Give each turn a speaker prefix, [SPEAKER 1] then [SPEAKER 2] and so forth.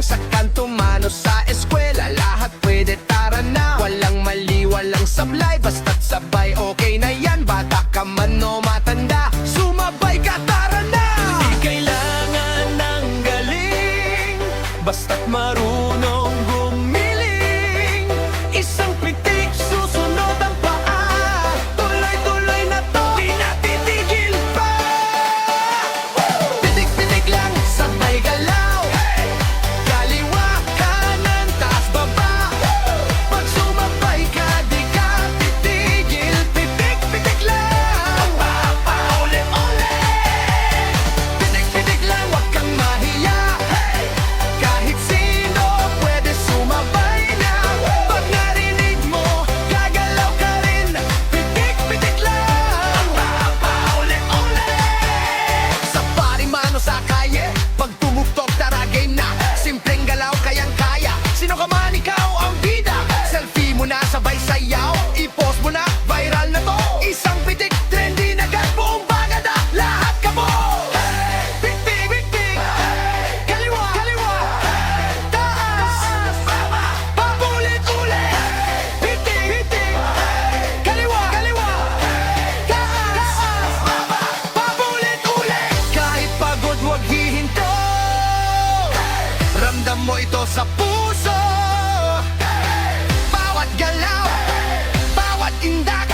[SPEAKER 1] lang sa kanto, mano sa eskwela, lahat pwede, tara na. Walang mali, walang sablay, basta't sabay, okay na yan. Bata ka man o matanda, sumabay ka, tara na. Di kailangan ng galing, basta't marunong gumiling. Isang pitik, susunod ang paa, tuloy-tuloy na to, di na titigil pa. Pitik-pitik lang, sabay galaw, kaliwa, kanan, taas, baba. Pag sumabay ka, di ka titigil. Pitik-pitik lang, paulit-ulit. Pitik-pitik lang, wag kang mahiya, kahit sino pwede sumabay na. Pag narinig mo, gagalaw ka rin. Pitik-pitik lang, paulit-ulit. Sa party, mano sa kaye, pag tumugtog, tara game na. Simpleng galaw, kayang-kaya, sino ka man, ikaw ang bida. Selfie mo na, sabay sayaw, i-post mo na, viral na to. Isang pitik, trendy na agad, buong bagada, lahat ka mo. Pitik, pitik, kaliwa, kaliwa, taas, paulit-ulit. Pitik, pitik, kaliwa, kaliwa, taas, paulit-ulit. Kahit pagod, huwag hihinto, ramdam mo ito sa puso. Bawat galaw, bawat indak,